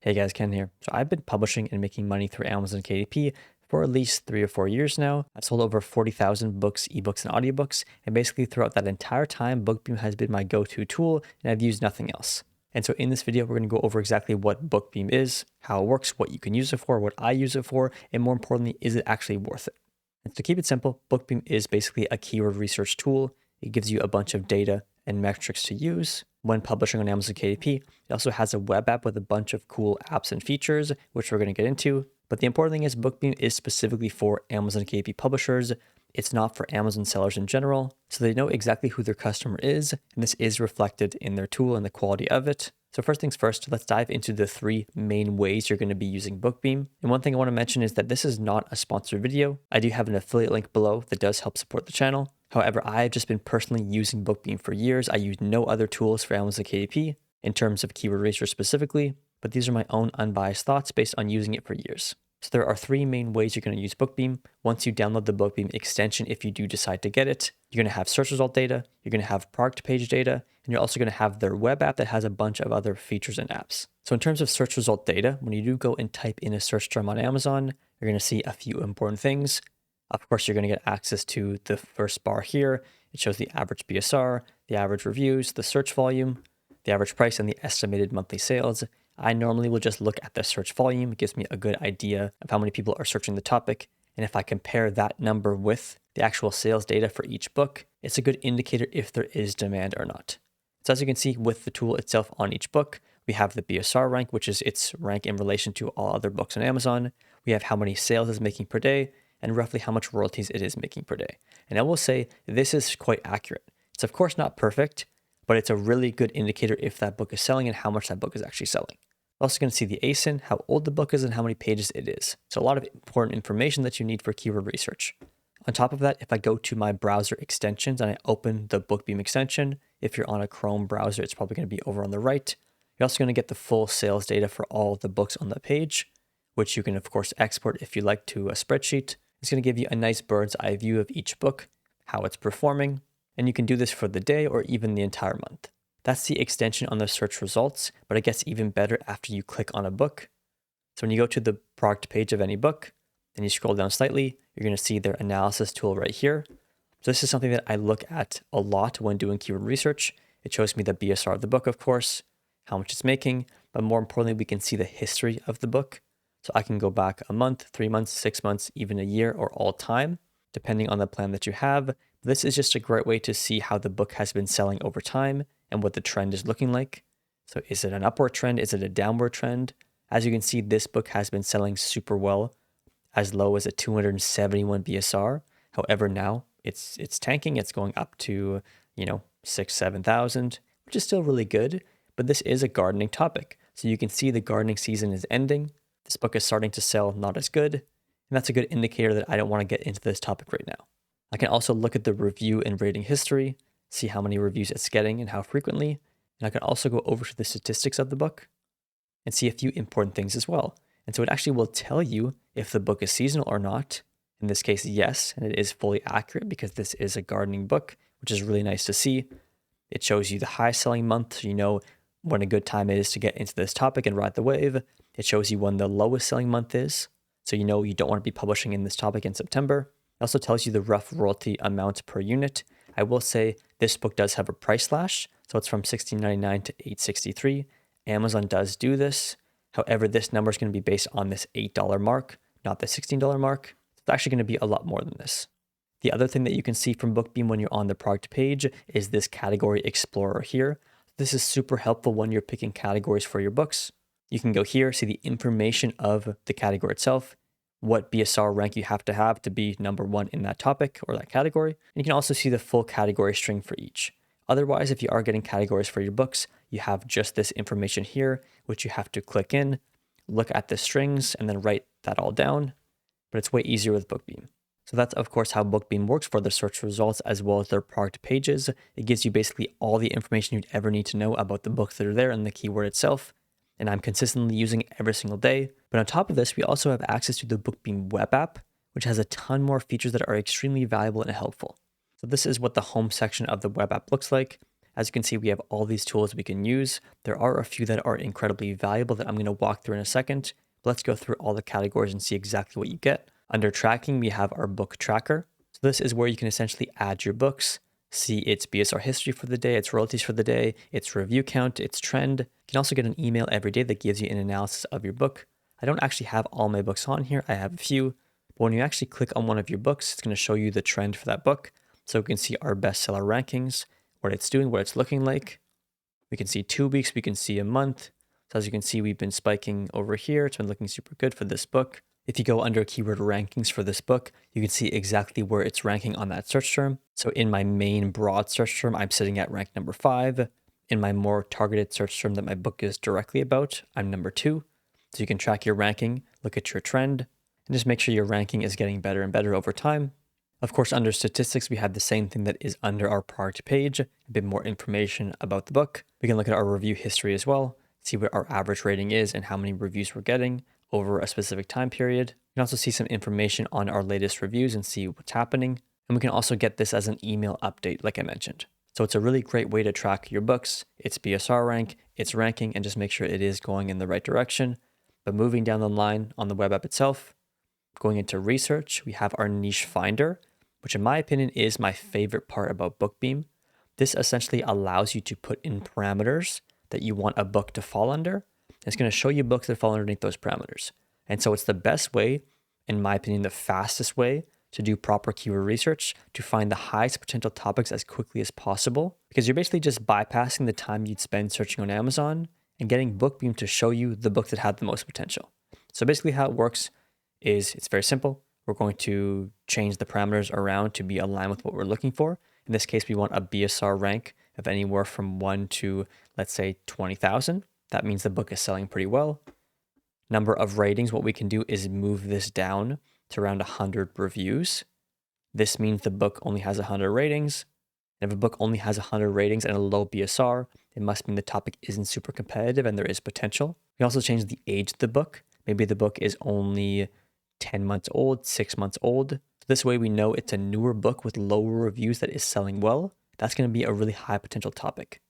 Hey guys, Ken here. So I've been publishing and making money through Amazon KDP for at least 3 or 4 years now. I've sold over 40,000 books, ebooks, and audiobooks. And basically throughout that entire time, BookBeam has been my go-to tool and I've used nothing else. And so in this video, we're going to go over exactly what BookBeam is, how it works, what you can use it for, what I use it for, and more importantly, is it actually worth it? And to keep it simple, BookBeam is basically a keyword research tool. It gives you a bunch of data and metrics to use when publishing on Amazon KDP. It also has a web app with a bunch of cool apps and features, which we're going to get into. But the important thing is BookBeam is specifically for Amazon KDP publishers. It's not for Amazon sellers in general. So they know exactly who their customer is, and this is reflected in their tool and the quality of it. So first things first, let's dive into the 3 main ways you're going to be using BookBeam. And one thing I want to mention is that this is not a sponsored video. I do have an affiliate link below that does help support the channel. However, I've just been personally using BookBeam for years. I use no other tools for Amazon KDP in terms of keyword research specifically, but these are my own unbiased thoughts based on using it for years. So there are 3 main ways you're going to use BookBeam. Once you download the BookBeam extension, if you do decide to get it, you're going to have search result data, you're going to have product page data, and you're also going to have their web app that has a bunch of other features and apps. So in terms of search result data, when you do go and type in a search term on Amazon, you're going to see a few important things. Of course, you're going to get access to the first bar here. It shows the average BSR, the average reviews, the search volume, the average price, and the estimated monthly sales. I normally will just look at the search volume. It gives me a good idea of how many people are searching the topic. And if I compare that number with the actual sales data for each book, it's a good indicator if there is demand or not. So as you can see with the tool itself on each book, we have the BSR rank, which is its rank in relation to all other books on Amazon. We have how many sales it's making per day and roughly how much royalties it is making per day. And I will say this is quite accurate. It's of course not perfect, but it's a really good indicator if that book is selling and how much that book is actually selling. We're also going to see the ASIN, how old the book is, and how many pages it is. So a lot of important information that you need for keyword research. On top of that, if I go to my browser extensions and I open the BookBeam extension, if you're on a Chrome browser, it's probably going to be over on the right. You're also going to get the full sales data for all the books on the page, which you can of course export if you like to a spreadsheet. It's going to give you a nice bird's eye view of each book, how it's performing, and you can do this for the day or even the entire month. That's the extension on the search results, but it gets even better after you click on a book. So when you go to the product page of any book, and you scroll down slightly, you're going to see their analysis tool right here. So this is something that I look at a lot when doing keyword research. It shows me the BSR of the book, of course, how much it's making, but more importantly, we can see the history of the book. So I can go back a month, 3 months, 6 months, even a year, or all time, depending on the plan that you have. This is just a great way to see how the book has been selling over time and what the trend is looking like. So is it an upward trend? Is it a downward trend? As you can see, this book has been selling super well, as low as a 271 BSR. However, now it's tanking. It's going up to, 6,000-7,000, which is still really good. But this is a gardening topic. So you can see the gardening season is ending. This book is starting to sell not as good. And that's a good indicator that I don't want to get into this topic right now. I can also look at the review and rating history, see how many reviews it's getting and how frequently. And I can also go over to the statistics of the book and see a few important things as well. And so it actually will tell you if the book is seasonal or not. In this case, yes, and it is fully accurate because this is a gardening book, which is really nice to see. It shows you the high selling month, so you know when a good time is to get into this topic and ride the wave. It shows you when the lowest selling month is, so you know you don't want to be publishing in this topic in September. It also tells you the rough royalty amount per unit. I will say this book does have a price slash, so it's from $16.99 to $8.63. Amazon does do this. However, this number is going to be based on this $8 mark, not the $16 mark. It's actually going to be a lot more than this. The other thing that you can see from BookBeam when you're on the product page is this category explorer here. This is super helpful when you're picking categories for your books. You can go here, see the information of the category itself, what BSR rank you have to be number 1 in that topic or that category. And you can also see the full category string for each. Otherwise, if you are getting categories for your books, you have just this information here, which you have to click in, look at the strings, and then write that all down. But it's way easier with BookBeam. So that's, of course, how BookBeam works for the search results as well as their product pages. It gives you basically all the information you'd ever need to know about the books that are there and the keyword itself. And I'm consistently using it every single day. But on top of this, we also have access to the BookBeam web app, which has a ton more features that are extremely valuable and helpful. So this is what the home section of the web app looks like. As you can see, we have all these tools we can use. There are a few that are incredibly valuable that I'm going to walk through in a second. But let's go through all the categories and see exactly what you get. Under tracking, we have our book tracker. So this is where you can essentially add your books, see its BSR history for the day, its royalties for the day, its review count, its trend. You can also get an email every day that gives you an analysis of your book. I don't actually have all my books on here. I have a few. But when you actually click on one of your books, it's going to show you the trend for that book. So we can see our bestseller rankings, what it's doing, what it's looking like. We can see 2 weeks, we can see a month. So as you can see, we've been spiking over here. It's been looking super good for this book. If you go under keyword rankings for this book, you can see exactly where it's ranking on that search term. So in my main broad search term, I'm sitting at rank number 5. In my more targeted search term that my book is directly about, I'm number 2. So you can track your ranking, look at your trend, and just make sure your ranking is getting better and better over time. Of course, under statistics, we have the same thing that is under our product page, a bit more information about the book. We can look at our review history as well, see what our average rating is and how many reviews we're getting over a specific time period. We can also see some information on our latest reviews and see what's happening. And we can also get this as an email update, like I mentioned. So it's a really great way to track your books, its BSR rank, its ranking, and just make sure it is going in the right direction. But moving down the line on the web app itself, going into research, we have our niche finder, which in my opinion is my favorite part about BookBeam. This essentially allows you to put in parameters that you want a book to fall under. It's going to show you books that fall underneath those parameters. And so it's the best way, in my opinion, the fastest way to do proper keyword research to find the highest potential topics as quickly as possible, because you're basically just bypassing the time you'd spend searching on Amazon and getting BookBeam to show you the books that have the most potential. So basically how it works is it's very simple. We're going to change the parameters around to be aligned with what we're looking for. In this case, we want a BSR rank of anywhere from 1 to, let's say, 20,000. That means the book is selling pretty well. Number of ratings, what we can do is move this down to around 100 reviews. This means the book only has 100 ratings. And if a book only has 100 ratings and a low BSR, it must mean the topic isn't super competitive and there is potential. We can also change the age of the book. Maybe the book is only 10 months old, 6 months old. So this way we know it's a newer book with lower reviews that is selling well. That's going to be a really high potential topic.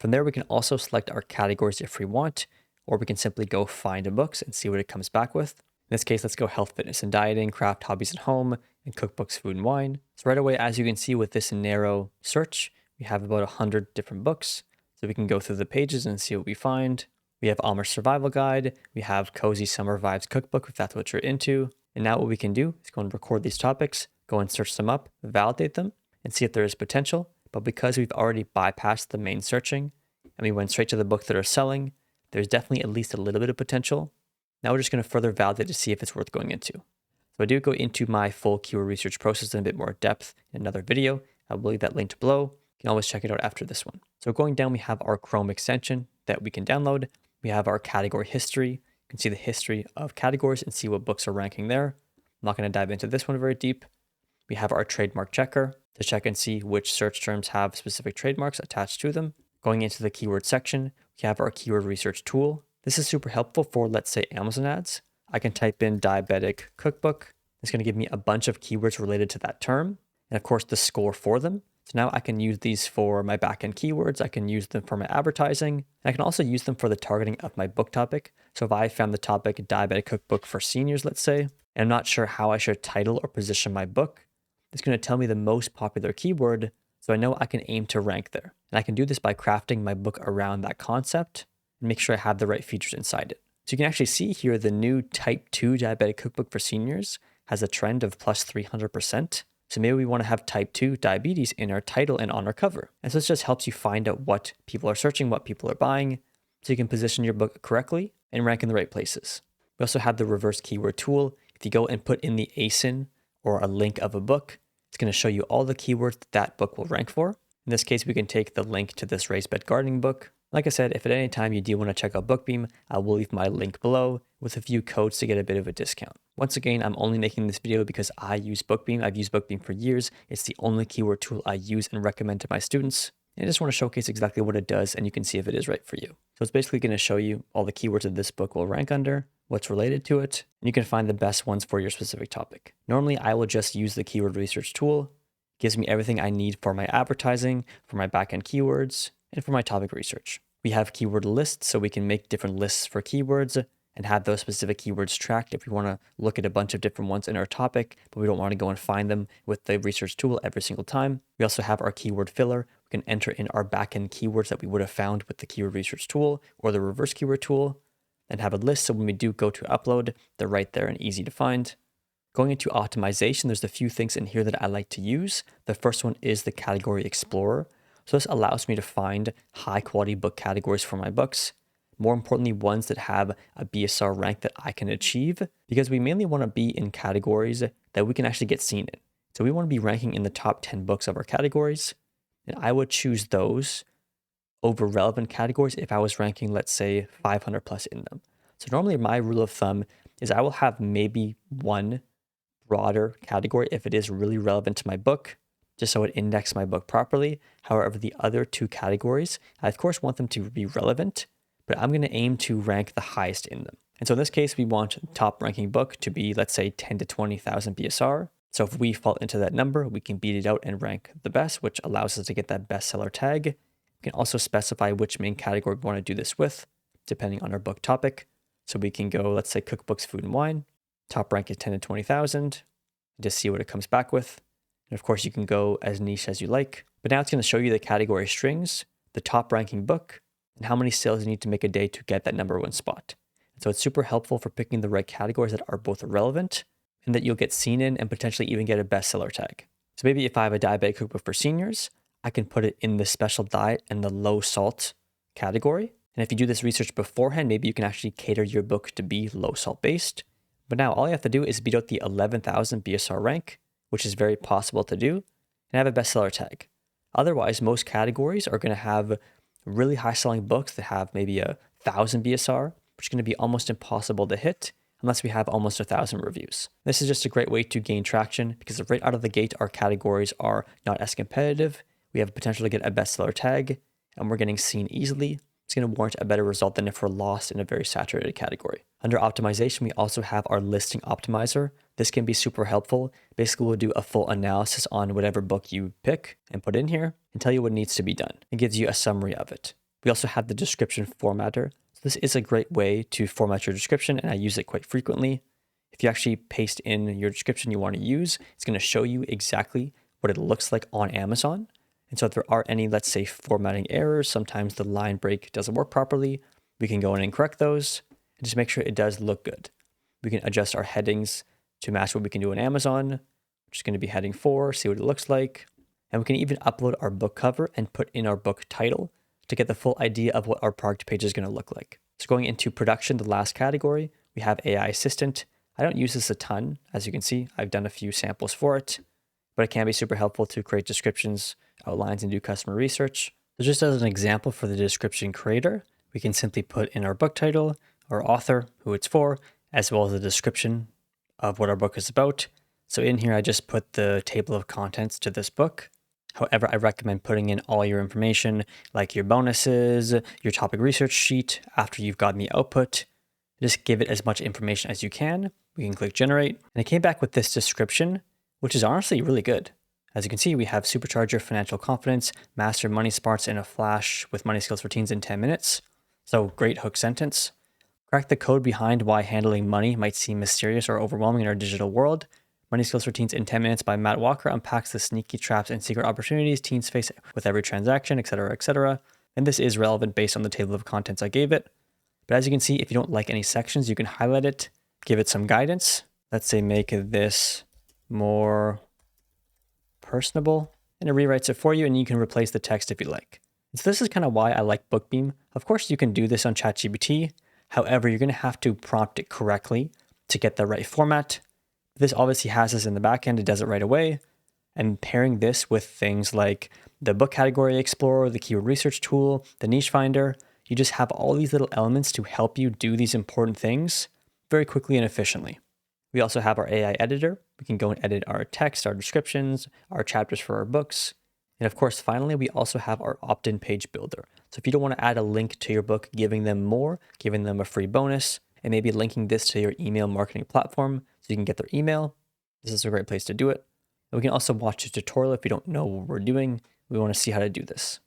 From there, we can also select our categories if we want, or we can simply go find a books and see what it comes back with. In this case, let's go health, fitness, and dieting, craft, hobbies, and home, and cookbooks, food, and wine. So right away, as you can see with this narrow search, we have about 100 different books. So we can go through the pages and see what we find. We have Amish Survival Guide. We have Cozy Summer Vibes Cookbook, if that's what you're into. And now what we can do is go and record these topics, go and search them up, validate them, and see if there is potential. But because we've already bypassed the main searching and we went straight to the books that are selling, there's definitely at least a little bit of potential. Now we're just going to further validate to see if it's worth going into. So I do go into my full keyword research process in a bit more depth in another video. I will leave that linked below. You can always check it out after this one. So going down, we have our Chrome extension that we can download. We have our category history. You can see the history of categories and see what books are ranking there. I'm not going to dive into this one very deep. We have our trademark checker to check and see which search terms have specific trademarks attached to them. Going into the keyword section, we have our keyword research tool. This is super helpful for, let's say, Amazon ads. I can type in diabetic cookbook. It's going to give me a bunch of keywords related to that term, and of course the score for them. So now I can use these for my backend keywords. I can use them for my advertising. And I can also use them for the targeting of my book topic. So if I found the topic diabetic cookbook for seniors, let's say, and I'm not sure how I should title or position my book, it's going to tell me the most popular keyword, so I know I can aim to rank there. And I can do this by crafting my book around that concept and make sure I have the right features inside it. So you can actually see here the new type 2 diabetic cookbook for seniors has a trend of plus 300%. So maybe we want to have type 2 diabetes in our title and on our cover. And so this just helps you find out what people are searching, what people are buying, so you can position your book correctly and rank in the right places. We also have the reverse keyword tool. If you go and put in the ASIN or a link of a book, it's going to show you all the keywords that book will rank for. In this case, we can take the link to this raised bed gardening book. Like I said, if at any time you do want to check out BookBeam, I will leave my link below with a few codes to get a bit of a discount. Once again, I'm only making this video because I use BookBeam. I've used BookBeam for years. It's the only keyword tool I use and recommend to my students. And I just want to showcase exactly what it does, and you can see if it is right for you. So it's basically going to show you all the keywords that this book will rank under, what's related to it, and you can find the best ones for your specific topic. Normally, I will just use the keyword research tool Gives me everything I need for my advertising, for my backend keywords, and for my topic research. We have keyword lists, so we can make different lists for keywords and have those specific keywords tracked if we want to look at a bunch of different ones in our topic, but we don't want to go and find them with the research tool every single time. We also have our keyword filler. We can enter in our backend keywords that we would have found with the keyword research tool or the reverse keyword tool and have a list. So when we do go to upload, they're right there and easy to find. Going into optimization, there's a few things in here that I like to use. The first one is the category explorer. So this allows me to find high quality book categories for my books. More importantly, ones that have a BSR rank that I can achieve, because we mainly want to be in categories that we can actually get seen in. So we want to be ranking in the top 10 books of our categories. And I would choose those over relevant categories if I was ranking, let's say, 500 plus in them. So normally my rule of thumb is I will have maybe one broader category if it is really relevant to my book, just so it indexes my book properly. However, the other two categories, I of course want them to be relevant, but I'm going to aim to rank the highest in them. And so in this case, we want top ranking book to be, let's say, 10 to 20,000 BSR. So if we fall into that number, we can beat it out and rank the best, which allows us to get that bestseller tag. We can also specify which main category we want to do this with, depending on our book topic. So we can go, let's say, cookbooks, food and wine. Top rank is 10 to 20,000. Just see what it comes back with. And of course, you can go as niche as you like. But now it's going to show you the category strings, the top ranking book, and how many sales you need to make a day to get that number one spot. And so it's super helpful for picking the right categories that are both relevant and that you'll get seen in and potentially even get a bestseller tag. So maybe if I have a diabetic cookbook for seniors, I can put it in the special diet and the low salt category. And if you do this research beforehand, maybe you can actually cater your book to be low salt based. But now all you have to do is beat out the 11,000 BSR rank, which is very possible to do, and have a bestseller tag. Otherwise, most categories are going to have really high selling books that have maybe 1,000 BSR, which is going to be almost impossible to hit unless we have almost 1,000 reviews. This is just a great way to gain traction because right out of the gate, our categories are not as competitive. We have potential to get a bestseller tag and we're getting seen easily. It's going to warrant a better result than if we're lost in a very saturated category. Under optimization, we also have our listing optimizer. This can be super helpful. Basically, we'll do a full analysis on whatever book you pick and put in here and tell you what needs to be done. It gives you a summary of it. We also have the description formatter. So this is a great way to format your description, and I use it quite frequently. If you actually paste in your description you want to use, it's going to show you exactly what it looks like on Amazon. And so if there are any, let's say, formatting errors, sometimes the line break doesn't work properly, we can go in and correct those and just make sure it does look good. We can adjust our headings to match what we can do on Amazon, which is going to be heading 4, see what it looks like. And we can even upload our book cover and put in our book title to get the full idea of what our product page is going to look like. So going into production, the last category, we have AI Assistant. I don't use this a ton. As you can see, I've done a few samples for it, but it can be super helpful to create descriptions, outlines, and do customer research. So just as an example for the description creator, we can simply put in our book title, our author, who it's for, as well as the description of what our book is about. So in here, I just put the table of contents to this book. However, I recommend putting in all your information, like your bonuses, your topic research sheet, after you've gotten the output. Just give it as much information as you can. We can click generate. And it came back with this description, which is honestly really good. As you can see, we have supercharge your financial confidence, master money smarts in a flash with money skills for teens in 10 minutes. So great hook sentence. Crack the code behind why handling money might seem mysterious or overwhelming in our digital world. Money Skills for Teens in 10 Minutes by Matt Walker unpacks the sneaky traps and secret opportunities teens face with every transaction, etc., etc. And this is relevant based on the table of contents I gave it. But as you can see, if you don't like any sections, you can highlight it, give it some guidance. Let's say make this more personable, and it rewrites it for you, and you can replace the text if you like. And so this is kind of why I like BookBeam. Of course, you can do this on ChatGPT. However, you're going to have to prompt it correctly to get the right format. This obviously has this in the backend. It does it right away. And pairing this with things like the book category explorer, the keyword research tool, the niche finder, you just have all these little elements to help you do these important things very quickly and efficiently. We also have our AI editor. We can go and edit our text, our descriptions, our chapters for our books. And of course, finally, we also have our opt-in page builder. So if you don't want to add a link to your book, giving them more, giving them a free bonus, and maybe linking this to your email marketing platform so you can get their email, this is a great place to do it. And we can also watch a tutorial if you don't know what we're doing. We want to see how to do this.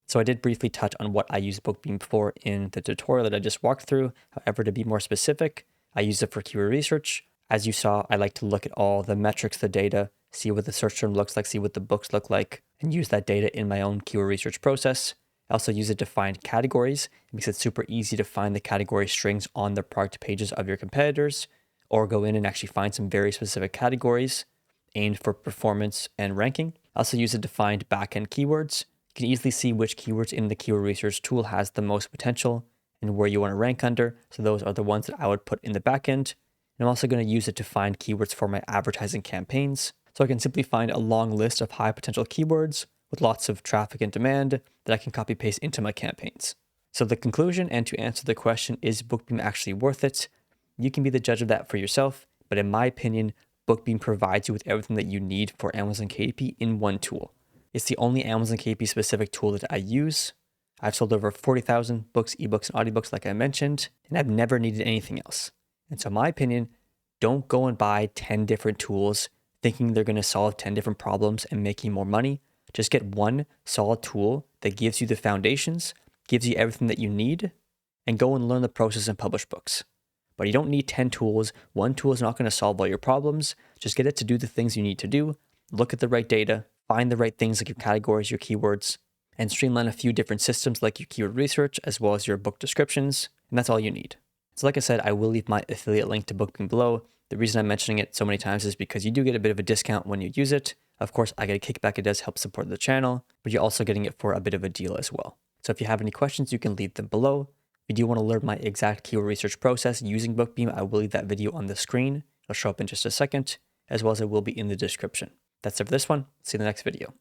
So I did briefly touch on what I use BookBeam for in the tutorial that I just walked through. However, to be more specific, I use it for keyword research. As you saw, I like to look at all the metrics, the data, see what the search term looks like, see what the books look like, and use that data in my own keyword research process. I also use it to find categories. It makes it super easy to find the category strings on the product pages of your competitors, or go in and actually find some very specific categories aimed for performance and ranking. I also use it to find backend keywords. You can easily see which keywords in the keyword research tool has the most potential and where you want to rank under. So those are the ones that I would put in the backend. And I'm also going to use it to find keywords for my advertising campaigns. So I can simply find a long list of high potential keywords with lots of traffic and demand that I can copy paste into my campaigns. So the conclusion, and to answer the question, is BookBeam actually worth it? You can be the judge of that for yourself, but in my opinion, BookBeam provides you with everything that you need for Amazon KDP in one tool. It's the only Amazon KDP specific tool that I use. I've sold over 40,000 books, ebooks, and audiobooks, like I mentioned, and I've never needed anything else. And so in my opinion, don't go and buy 10 different tools thinking they're going to solve 10 different problems and make you more money. Just get one solid tool that gives you the foundations, gives you everything that you need, and go and learn the process and publish books. But you don't need 10 tools. One tool is not going to solve all your problems. Just get it to do the things you need to do. Look at the right data, find the right things like your categories, your keywords, and streamline a few different systems like your keyword research as well as your book descriptions. And that's all you need. So like I said, I will leave my affiliate link to BookBeam below. The reason I'm mentioning it so many times is because you do get a bit of a discount when you use it. Of course, I get a kickback. It does help support the channel, but you're also getting it for a bit of a deal as well. So if you have any questions, you can leave them below. If you do want to learn my exact keyword research process using BookBeam, I will leave that video on the screen. It'll show up in just a second, as well as it will be in the description. That's it for this one. See you in the next video.